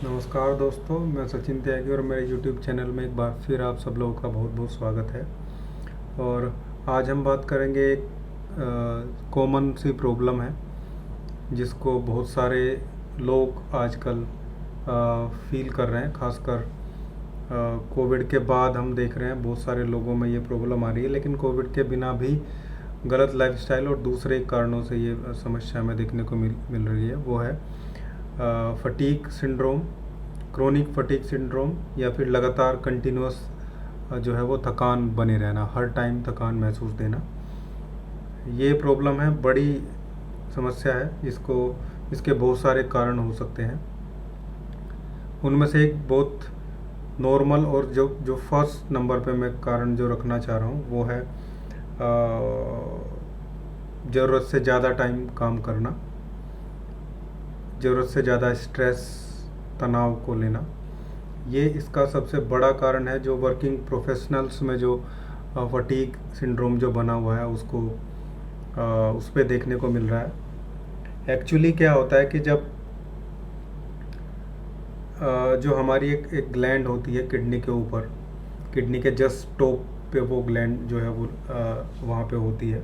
नमस्कार दोस्तों, मैं सचिन त्यागी और मेरे YouTube चैनल में एक बार फिर आप सब लोगों का बहुत बहुत स्वागत है। और आज हम बात करेंगे एक कॉमन सी प्रॉब्लम है जिसको बहुत सारे लोग आजकल फील कर रहे हैं। खासकर कोविड के बाद हम देख रहे हैं बहुत सारे लोगों में ये प्रॉब्लम आ रही है, लेकिन कोविड के बिना भी गलत लाइफस्टाइल और दूसरे कारणों से ये समस्या हमें देखने को मिल रही है। वो है fatigue syndrome, chronic fatigue syndrome, या फिर लगातार कंटिन्यूस जो है वो थकान बने रहना, हर टाइम थकान महसूस देना। ये प्रॉब्लम है, बड़ी समस्या है इसके बहुत सारे कारण हो सकते हैं। उनमें से एक बहुत नॉर्मल और जो फर्स्ट नंबर पे मैं कारण जो रखना चाह रहा हूँ वो है ज़रूरत से ज़्यादा टाइम काम करना, ज़रूरत से ज़्यादा स्ट्रेस, तनाव को लेना। ये इसका सबसे बड़ा कारण है जो वर्किंग प्रोफेशनल्स में जो फटीग सिंड्रोम जो बना हुआ है उसको उस पर देखने को मिल रहा है। एक्चुअली क्या होता है कि जब जो हमारी एक ग्लैंड होती है किडनी के ऊपर, किडनी के जस्ट टॉप पे वो ग्लैंड जो है वो वहाँ पे होती है,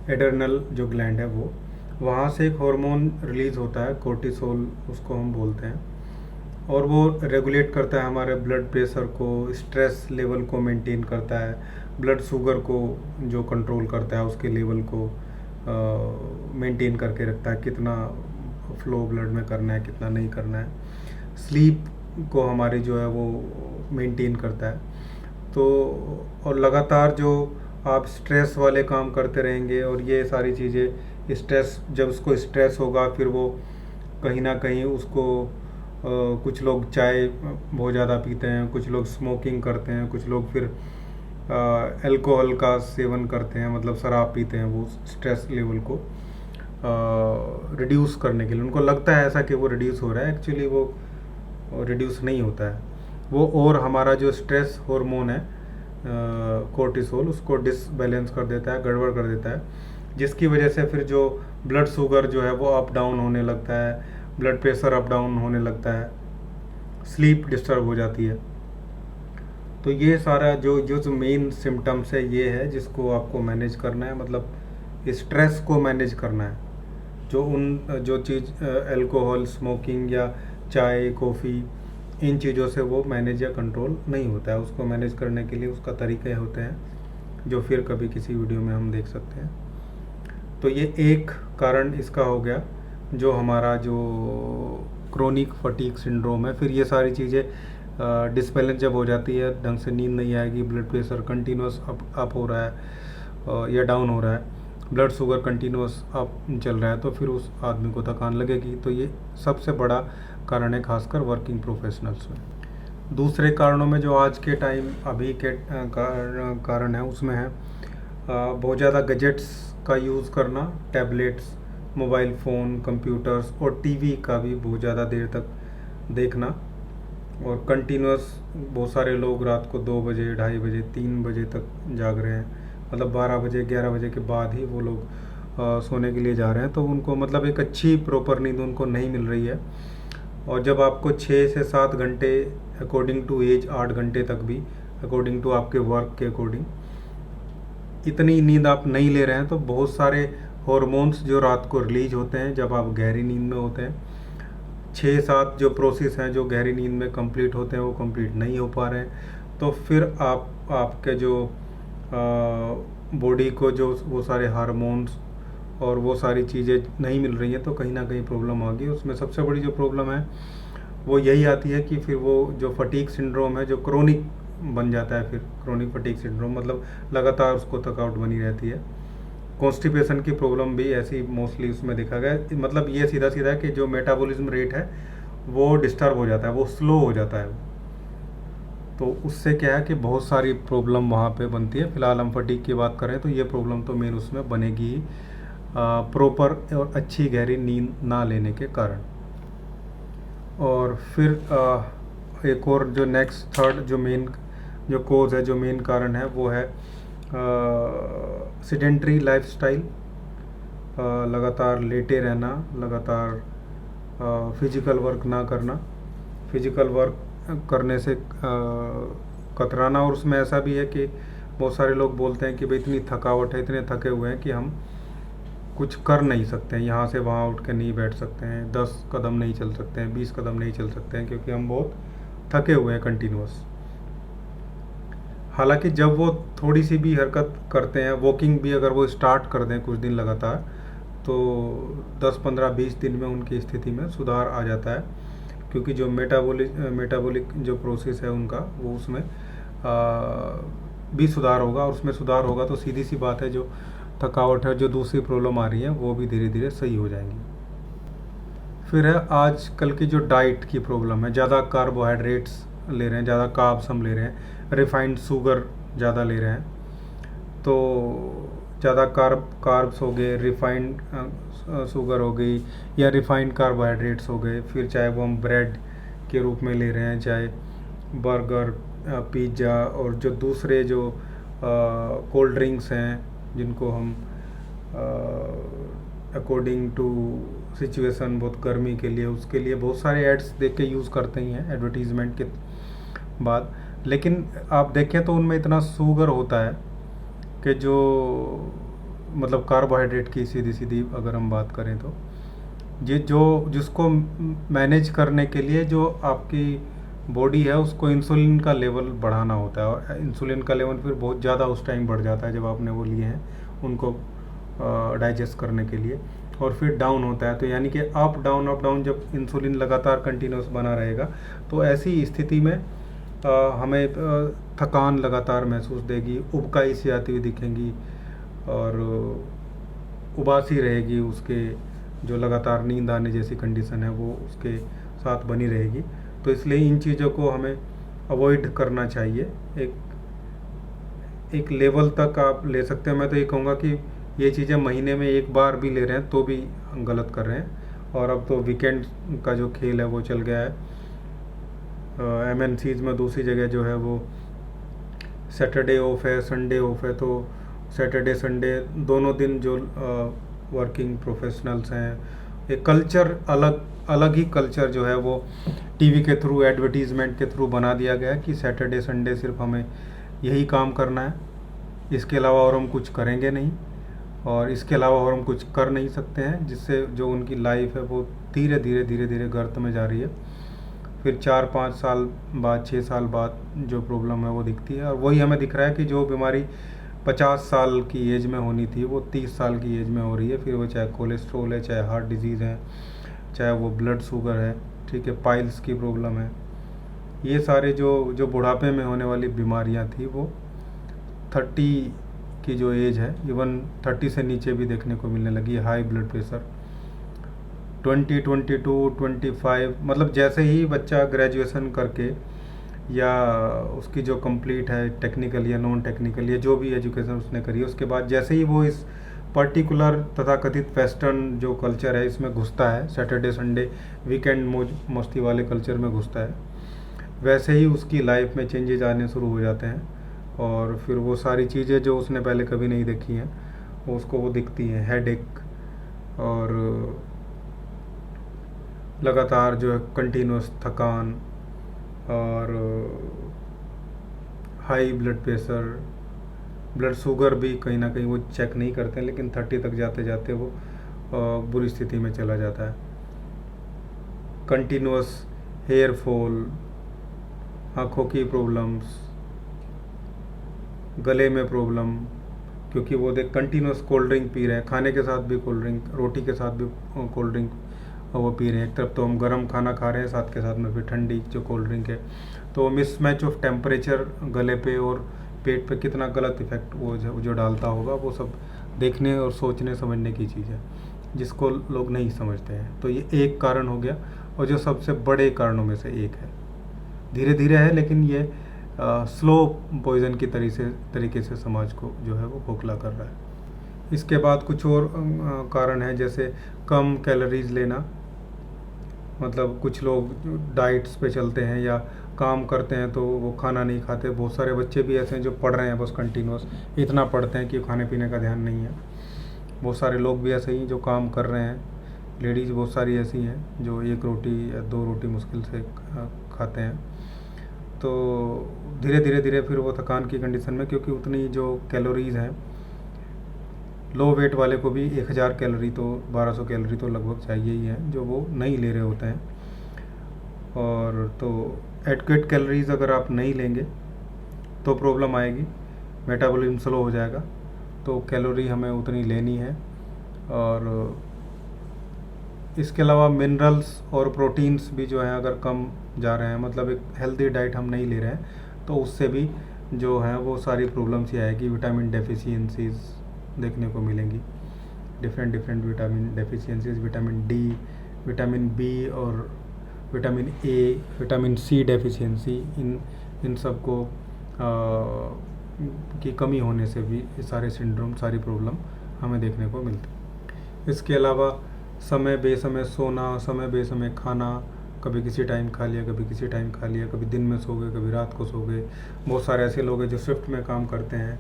एड्रेनल जो ग्लैंड है वो, वहाँ से एक हार्मोन रिलीज़ होता है, कोर्टिसोल उसको हम बोलते हैं, और वो रेगुलेट करता है हमारे ब्लड प्रेशर को, स्ट्रेस लेवल को मेंटेन करता है, ब्लड शुगर को जो कंट्रोल करता है उसके लेवल को मेंटेन करके रखता है, कितना फ्लो ब्लड में करना है कितना नहीं करना है, स्लीप को हमारी जो है वो मेंटेन करता है। तो और लगातार जो आप स्ट्रेस वाले काम करते रहेंगे और ये सारी चीज़ें, स्ट्रेस जब उसको स्ट्रेस होगा फिर वो कहीं ना कहीं उसको कुछ लोग चाय बहुत ज़्यादा पीते हैं, कुछ लोग स्मोकिंग करते हैं, कुछ लोग फिर अल्कोहल का सेवन करते हैं, मतलब शराब पीते हैं वो स्ट्रेस लेवल को रिड्यूस करने के लिए। उनको लगता है ऐसा कि वो रिड्यूस हो रहा है, एक्चुअली वो रिड्यूस नहीं होता है वो, और हमारा जो स्ट्रेस हार्मोन है कोर्टिसोल उसको डिसबैलेंस कर देता है, गड़बड़ कर देता है, जिसकी वजह से फिर जो ब्लड शुगर जो है वो अप डाउन होने लगता है, ब्लड प्रेशर अप डाउन होने लगता है, स्लीप डिस्टर्ब हो जाती है। तो ये सारा जो मेन सिम्टम्स है ये है जिसको आपको मैनेज करना है, मतलब स्ट्रेस को मैनेज करना है। जो चीज़ अल्कोहल, स्मोकिंग या चाय, कॉफ़ी, इन चीज़ों से वो मैनेज या कंट्रोल नहीं होता है। उसको मैनेज करने के लिए उसका तरीके होते हैं जो फिर कभी किसी वीडियो में हम देख सकते हैं। तो ये एक कारण इसका हो गया जो हमारा जो क्रोनिक फटीग सिंड्रोम है। फिर ये सारी चीज़ें डिसबैलेंस जब हो जाती है, ढंग से नींद नहीं आएगी, ब्लड प्रेशर कंटिन्यूस अप हो रहा है या डाउन हो रहा है, ब्लड शुगर कंटिन्यूस अप चल रहा है, तो फिर उस आदमी को थकान लगेगी। तो ये सबसे बड़ा कारण है खासकर वर्किंग प्रोफेशनल्स में। दूसरे कारणों में जो आज के टाइम अभी के कारण है उसमें है बहुत ज़्यादा गैजेट्स का यूज़ करना, टैबलेट्स, मोबाइल फ़ोन, कंप्यूटर्स और टीवी का भी बहुत ज़्यादा देर तक देखना, और कंटिन्यूस बहुत सारे लोग रात को 2 बजे, 2:30 बजे, 3 बजे तक जाग रहे हैं, मतलब 12 बजे 11 बजे के बाद ही वो लोग सोने के लिए जा रहे हैं। तो उनको मतलब एक अच्छी प्रॉपर नींद उनको नहीं मिल रही है। और जब आपको 6 से 7 घंटे अकॉर्डिंग टू एज, 8 घंटे तक भी अकॉर्डिंग टू आपके वर्क के अकॉर्डिंग इतनी नींद आप नहीं ले रहे हैं, तो बहुत सारे हॉर्मोन्स जो रात को रिलीज होते हैं जब आप गहरी नींद में होते हैं, 6-7 जो प्रोसेस हैं जो गहरी नींद में कंप्लीट होते हैं वो कंप्लीट नहीं हो पा रहे हैं। तो फिर आपके जो बॉडी को जो वो सारे हार्मोन्स और वो सारी चीज़ें नहीं मिल रही हैं, तो कहीं ना कहीं प्रॉब्लम आ गई। उसमें सबसे बड़ी जो प्रॉब्लम है वो यही आती है कि फिर वो जो फटीग सिंड्रोम है जो क्रोनिक बन जाता है। फिर क्रोनिक फटीग सिंड्रोम मतलब लगातार उसको थकावट बनी रहती है। कॉन्स्टिपेशन की प्रॉब्लम भी ऐसी मोस्टली उसमें देखा गया, मतलब ये सीधा सीधा है कि जो मेटाबॉलिज्म रेट है वो डिस्टर्ब हो जाता है, वो स्लो हो जाता है। तो उससे क्या है कि बहुत सारी प्रॉब्लम वहाँ पे बनती है। फिलहाल हम फटीग की बात करें तो ये प्रॉब्लम तो मेन उसमें बनेगी ही, प्रॉपर और अच्छी गहरी नींद ना लेने के कारण। और फिर एक और जो नेक्स्ट थर्ड जो मेन जो कोज है, जो मेन कारण है वो है सेडेंटरी लाइफस्टाइल, लगातार लेटे रहना, लगातार फिजिकल वर्क ना करना, फिजिकल वर्क करने से कतराना। और उसमें ऐसा भी है कि बहुत सारे लोग बोलते हैं कि भाई इतनी थकावट है, इतने थके हुए हैं कि हम कुछ कर नहीं सकते हैं, यहाँ से वहाँ उठ के नहीं बैठ सकते हैं, 10 कदम नहीं चल सकते हैं, 20 कदम नहीं चल सकते हैं, क्योंकि हम बहुत थके हुए हैं कंटिन्यूस। हालांकि जब वो थोड़ी सी भी हरकत करते हैं, वॉकिंग भी अगर वो स्टार्ट कर दें कुछ दिन लगातार, तो 10 15 20 दिन में उनकी स्थिति में सुधार आ जाता है, क्योंकि जो मेटाबॉलिक जो प्रोसेस है उनका, वो उसमें भी सुधार होगा। और उसमें सुधार होगा तो सीधी सी बात है, जो थकावट है, जो दूसरी प्रॉब्लम आ रही है, वो भी धीरे धीरे सही हो जाएंगी। फिर है आजकल की जो डाइट की प्रॉब्लम है, ज़्यादा कार्बोहाइड्रेट्स ले रहे हैं, ज़्यादा कार्ब्स हम ले रहे हैं, रिफाइंड शुगर ज़्यादा ले रहे हैं। तो ज़्यादा कार्ब्स हो गए, रिफाइंड शुगर हो गई, या रिफाइंड कार्बोहाइड्रेट्स हो गए, फिर चाहे वो हम ब्रेड के रूप में ले रहे हैं, चाहे बर्गर, पिज़्ज़ा, और जो दूसरे जो कोल्ड ड्रिंक्स हैं, जिनको हम अकॉर्डिंग टू सिचुएशन, बहुत गर्मी के लिए, उसके लिए बहुत सारे एड्स देख के यूज़ करते ही हैं एडवर्टीज़मेंट के बाद। लेकिन आप देखें तो उनमें इतना शुगर होता है कि जो मतलब कार्बोहाइड्रेट की सीधी सीधी अगर हम बात करें तो ये जो जिसको मैनेज करने के लिए जो आपकी बॉडी है, उसको इंसुलिन का लेवल बढ़ाना होता है, और इंसुलिन का लेवल फिर बहुत ज़्यादा उस टाइम बढ़ जाता है जब आपने वो लिए हैं उनको डाइजेस्ट करने के लिए, और फिर डाउन होता है। तो यानी कि अप डाउन जब इंसुलिन लगातार कंटिन्यूस बना रहेगा, तो ऐसी स्थिति में हमें थकान लगातार महसूस देगी, उबकाई सी आती हुई दिखेंगी, और उबासी रहेगी, उसके जो लगातार नींद आने जैसी कंडीशन है वो उसके साथ बनी रहेगी। तो इसलिए इन चीज़ों को हमें अवॉइड करना चाहिए। एक लेवल तक आप ले सकते हैं। मैं तो ये कहूँगा कि ये चीज़ें महीने में एक बार भी ले रहे हैं तो भी गलत कर रहे हैं। और अब तो वीकेंड का जो खेल है वो चल गया है। MNCs में दूसरी जगह जो है वो सैटरडे ऑफ है, संडे ऑफ है, तो सैटरडे संडे दोनों दिन जो वर्किंग प्रोफेशनल्स हैं, एक कल्चर अलग ही कल्चर जो है वो टीवी के थ्रू, एडवर्टीज़मेंट के थ्रू बना दिया गया है कि सैटरडे संडे सिर्फ हमें यही काम करना है, इसके अलावा और हम कुछ करेंगे नहीं, और इसके अलावा और हम कुछ कर नहीं सकते हैं, जिससे जो उनकी लाइफ है वो धीरे धीरे गर्त में जा रही है। फिर 4-5 साल बाद, 6 साल बाद जो प्रॉब्लम है वो दिखती है। और वही हमें दिख रहा है कि जो बीमारी 50 साल की एज में होनी थी वो 30 साल की एज में हो रही है। फिर वो चाहे कोलेस्ट्रॉल है, चाहे हार्ट डिजीज़ है, चाहे वो ब्लड शुगर है, ठीक है, पाइल्स की प्रॉब्लम है, ये सारे जो बुढ़ापे में होने वाली बीमारियां थी वो 30 की जो एज है, इवन 30 से नीचे भी देखने को मिलने लगी है। हाई ब्लड प्रेशर 20, 22, 25, मतलब जैसे ही बच्चा ग्रेजुएशन करके, या उसकी जो कंप्लीट है टेक्निकल या नॉन टेक्निकल या जो भी एजुकेशन उसने करी है, उसके बाद जैसे ही वो इस पर्टिकुलर तथाकथित वेस्टर्न जो कल्चर है इसमें घुसता है, सैटरडे संडे वीकेंड मौज मस्ती वाले कल्चर में घुसता है, वैसे ही उसकी लाइफ में चेंजेज आने शुरू हो जाते हैं। और फिर वो सारी चीज़ें जो उसने पहले कभी नहीं देखी हैं उसको वो दिखती हैं। हेडेक, और लगातार जो है कंटिन्यूस थकान, और high blood pressure, blood sugar भी कहीं ना कहीं वो चेक नहीं करते हैं, लेकिन 30 तक जाते जाते वो बुरी स्थिति में चला जाता है। कंटिन्यूस हेयर फॉल, आँखों की प्रॉब्लम्स, गले में प्रॉब्लम, क्योंकि वो देख कंटिन्यूस कोल्ड ड्रिंक पी रहे हैं, खाने के साथ भी कोल्ड ड्रिंक, रोटी के साथ भी कोल्ड ड्रिंक वो पी रहे हैं। एक तरफ तो हम गर्म खाना खा रहे हैं, साथ के साथ में फिर ठंडी जो कोल्ड ड्रिंक है, तो मिसमैच ऑफ टेम्परेचर गले पे और पेट पे कितना गलत इफेक्ट वो जो डालता होगा, वो सब देखने और सोचने समझने की चीज़ है, जिसको लोग नहीं समझते हैं। तो ये एक कारण हो गया, और जो सबसे बड़े कारणों में से एक है। धीरे धीरे है, लेकिन ये स्लो पॉइजन की तरीके से समाज को जो है वो खोखला कर रहा है। इसके बाद कुछ और कारण है, जैसे कम कैलोरीज लेना, मतलब कुछ लोग डाइट्स पे चलते हैं या काम करते हैं तो वो खाना नहीं खाते। बहुत सारे बच्चे भी ऐसे हैं जो पढ़ रहे हैं बस कंटिन्यूस, इतना पढ़ते हैं कि खाने पीने का ध्यान नहीं है। बहुत सारे लोग भी ऐसे ही जो काम कर रहे हैं लेडीज़ बहुत सारी ऐसी हैं जो एक रोटी या दो रोटी मुश्किल से खाते हैं। तो धीरे धीरे धीरे फिर वो थकान की कंडीशन में, क्योंकि उतनी जो कैलोरीज़ हैं, लो वेट वाले को भी 1000 कैलोरी तो 1200 कैलोरी तो लगभग चाहिए ही है, जो वो नहीं ले रहे होते हैं। और तो एडक्वेट कैलोरीज अगर आप नहीं लेंगे तो प्रॉब्लम आएगी, मेटाबॉलिज्म स्लो हो जाएगा। तो कैलोरी हमें उतनी लेनी है। और इसके अलावा मिनरल्स और प्रोटीन्स भी जो हैं अगर कम जा रहे हैं, मतलब एक हेल्दी डाइट हम नहीं ले रहे हैं, तो उससे भी जो है वो सारी प्रॉब्लम्स ही आएगी। विटामिन डेफिशिएंसीज देखने को मिलेंगी, different different vitamin deficiencies, vitamin D, vitamin B और vitamin A, vitamin C deficiency, इन सब को की कमी होने से भी ये सारे सिंड्रोम, सारी प्रॉब्लम हमें देखने को मिलती है। इसके अलावा समय बेसमय सोना, समय बेसमय खाना, कभी किसी टाइम खा लिया, कभी किसी टाइम खा लिया, कभी दिन में सो गए, कभी रात को सो गए। बहुत सारे ऐसे लोग हैं जो शिफ्ट में काम करते हैं,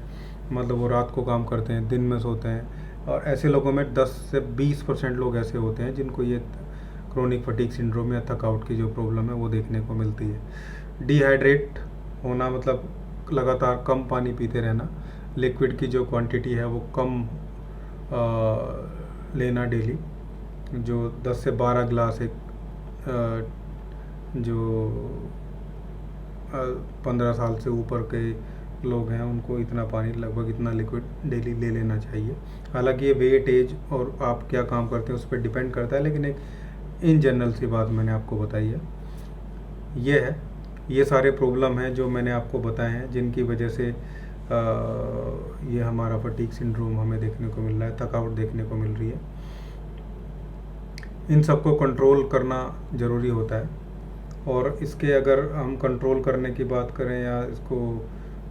मतलब वो रात को काम करते हैं, दिन में सोते हैं। और ऐसे लोगों में 10 से 20% लोग ऐसे होते हैं जिनको ये क्रोनिक फटीग सिंड्रोम या थकावट की जो प्रॉब्लम है वो देखने को मिलती है। डिहाइड्रेट होना मतलब लगातार कम पानी पीते रहना, लिक्विड की जो क्वांटिटी है वो कम लेना डेली, जो 10 से 12 ग्लास एक जो 15 साल से ऊपर के लोग हैं उनको इतना पानी, लगभग इतना लिक्विड डेली ले लेना चाहिए। हालांकि ये वेट, एज और आप क्या काम करते हैं उस पर डिपेंड करता है, लेकिन एक इन जनरल सी बात मैंने आपको बताई है। ये है, ये सारे प्रॉब्लम हैं जो मैंने आपको बताए हैं, जिनकी वजह से ये हमारा फटीग सिंड्रोम हमें देखने को मिल रहा है, थकावट देखने को मिल रही है। इन सबको कंट्रोल करना ज़रूरी होता है। और इसके अगर हम कंट्रोल करने की बात करें या इसको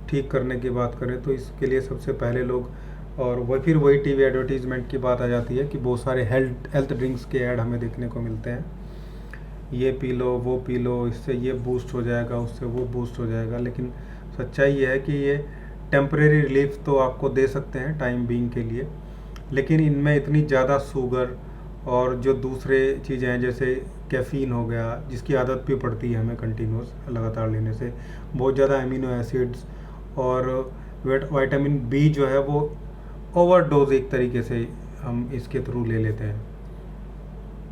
ठीक करने की बात करें, तो इसके लिए सबसे पहले लोग, और वह फिर वही टीवी एडवर्टीज़मेंट की बात आ जाती है कि बहुत सारे हेल्थ ड्रिंक्स के ऐड हमें देखने को मिलते हैं। ये पी लो, वो पी लो, इससे ये बूस्ट हो जाएगा, उससे वो बूस्ट हो जाएगा। लेकिन सच्चाई ये है कि ये टेम्परेरी रिलीफ तो आपको दे सकते हैं टाइम बीइंग के लिए, लेकिन इनमें इतनी ज़्यादा शुगर और जो दूसरे चीज़ें हैं जैसे कैफ़ीन हो गया, जिसकी आदत भी पड़ती है हमें कंटिन्यूस लगातार लेने से, बहुत ज़्यादा अमीनो एसिड्स और विटामिन बी जो है वो ओवरडोज एक तरीके से हम इसके थ्रू ले लेते हैं।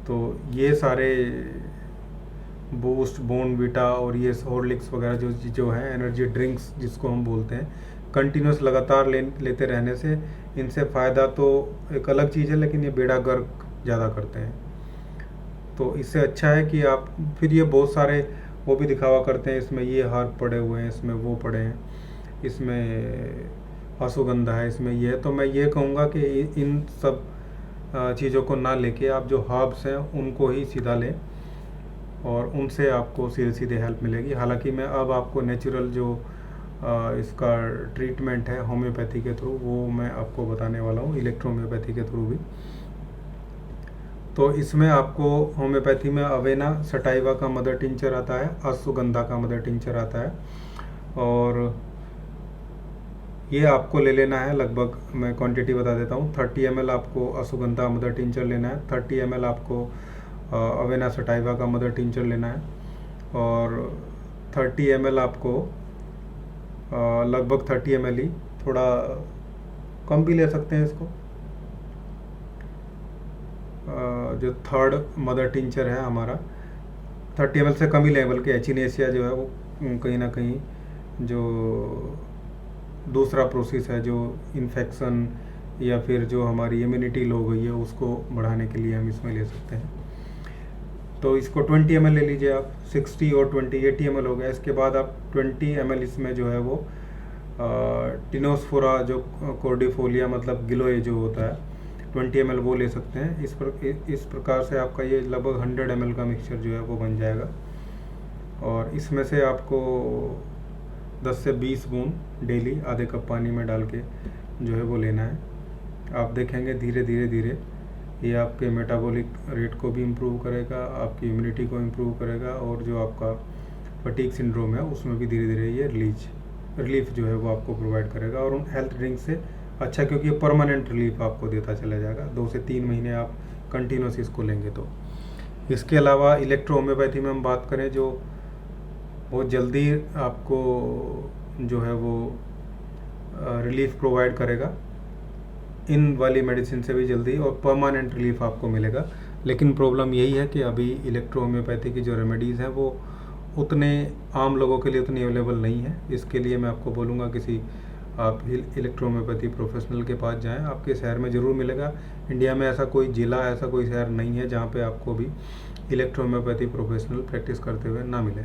तो ये सारे बूस्ट, बोर्नवीटा और ये हॉर्लिक्स वगैरह जो है एनर्जी ड्रिंक्स जिसको हम बोलते हैं, कंटिन्यूस लगातार लेते रहने से इनसे फ़ायदा तो एक अलग चीज़ है, लेकिन ये बेड़ा गर्क ज़्यादा करते हैं। तो इससे अच्छा है कि आप, फिर ये बहुत सारे वो भी दिखावा करते हैं, इसमें ये हर्ब पड़े हुए हैं, इसमें वो पड़े हैं, इसमें अश्वगंधा है, इसमें ये है। तो मैं ये कहूँगा कि इन सब चीज़ों को ना लेके आप जो हर्ब्स हैं उनको ही सीधा लें, और उनसे आपको सीधे सीधे हेल्प मिलेगी। हालांकि मैं अब आपको नेचुरल जो इसका ट्रीटमेंट है होम्योपैथी के थ्रू, वो मैं आपको बताने वाला हूँ, इलेक्ट्रोहोम्योपैथी के थ्रू भी। तो इसमें आपको होम्योपैथी में अवेना सटाइवा का मदर टिंचर आता है, अश्वगंधा का मदर टिंचर आता है, और ये आपको ले लेना है लगभग, मैं क्वांटिटी बता देता हूँ, 30 ml आपको अश्वगंधा मदर टिंचर लेना है, 30 ml आपको अवेना सटाइवा का मदर टिंचर लेना है, और 30 ml आपको लगभग 30 ml ही, थोड़ा कम भी ले सकते हैं इसको। जो थर्ड मदर टिंचर है हमारा, 30 ml से कम ही लें, बल्कि एचिनेसिया जो है वो कहीं ना कहीं जो दूसरा प्रोसेस है, जो इन्फेक्शन या फिर जो हमारी इम्यूनिटी लो गई है उसको बढ़ाने के लिए हम इसमें ले सकते हैं। तो इसको 20 ml ले लीजिए आप, 60 और 20 80 ml हो गया। इसके बाद आप 20 ml इसमें जो है वो टिनोस्फोरा जो कॉर्डिफोलिया मतलब गिलोय जो होता है, 20 ml वो ले सकते हैं। इस प्रकार से आपका ये लगभग 100 ml का मिक्सचर जो है वो बन जाएगा, और इसमें से आपको 10 से 20 बूंद डेली आधे कप पानी में डाल के जो है वो लेना है। आप देखेंगे धीरे धीरे धीरे ये आपके मेटाबॉलिक रेट को भी इम्प्रूव करेगा, आपकी इम्यूनिटी को इम्प्रूव करेगा, और जो आपका फटीग सिंड्रोम है उसमें भी धीरे धीरे ये रिलीफ जो है वो आपको प्रोवाइड करेगा। और उन हेल्थ ड्रिंक से अच्छा, क्योंकि ये परमानेंट रिलीफ आपको देता चला जाएगा। 2 से 3 महीने आप कंटिन्यूस इसको लेंगे तो। इसके अलावा इलेक्ट्रो होम्योपैथी में हम बात करें जो बहुत जल्दी आपको जो है वो रिलीफ प्रोवाइड करेगा, इन वाली मेडिसिन से भी जल्दी और परमानेंट रिलीफ आपको मिलेगा। लेकिन प्रॉब्लम यही है कि अभी इलेक्ट्रो होम्योपैथी की जो रेमेडीज़ हैं वो उतने आम लोगों के लिए उतनी अवेलेबल नहीं है। इसके लिए मैं आपको बोलूँगा किसी आप इलेक्ट्रो होम्योपैथी प्रोफेशनल के पास जाएं, आपके शहर में ज़रूर मिलेगा। इंडिया में ऐसा कोई ज़िला, ऐसा कोई शहर नहीं है जहाँ पे आपको भी इलेक्ट्रो होम्योपैथी प्रोफेशनल प्रैक्टिस करते हुए ना मिले।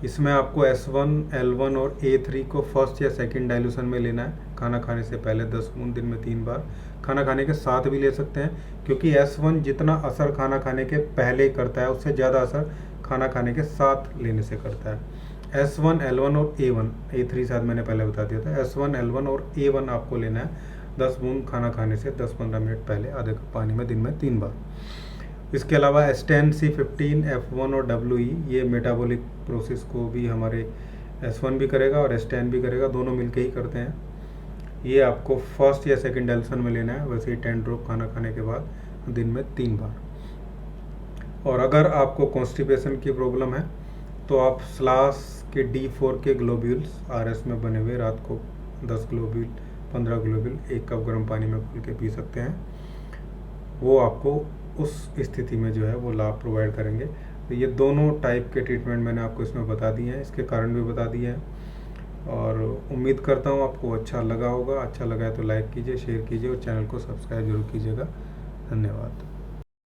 इसमें आपको S1, L1 और A3 को फर्स्ट या सेकंड डाइल्यूशन में लेना है खाना खाने से पहले 10 बूंद दिन में 3 बार। खाना खाने के साथ भी ले सकते हैं, क्योंकि S1 जितना असर खाना खाने के पहले करता है उससे ज़्यादा असर खाना खाने के साथ लेने से करता है। S1, L1 और A1, A3 शायद मैंने पहले बता दिया था। S1, L1 और A1 आपको लेना है 10 बूंद खाना खाने से 10-15 मिनट पहले आधे कप पानी में दिन में 3 बार। इसके अलावा S10, C15, F1 और WE ये मेटाबॉलिक प्रोसेस को भी हमारे S1 भी करेगा और S10 भी करेगा, दोनों मिलके ही करते हैं। ये आपको फर्स्ट या सेकंड डाइल्यूशन में लेना है, वैसे ही 10 ड्रॉप खाना खाने के बाद दिन में 3 बार। और अगर आपको कॉन्स्टिपेशन की प्रॉब्लम है तो आप स्लास के D4 के ग्लोब्यूल्स RS में बने हुए रात को 10 ग्लोब्यूल 15 ग्लोब्यूल 1 कप गर्म पानी में घोल के पी सकते हैं। वो आपको उस स्थिति में जो है वो लाभ प्रोवाइड करेंगे। तो ये दोनों टाइप के ट्रीटमेंट मैंने आपको इसमें बता दिए हैं, इसके कारण भी बता दिए हैं। और उम्मीद करता हूँ आपको अच्छा लगा होगा। अच्छा लगा है तो लाइक कीजिए, शेयर कीजिए और चैनल को सब्सक्राइब जरूर कीजिएगा। धन्यवाद।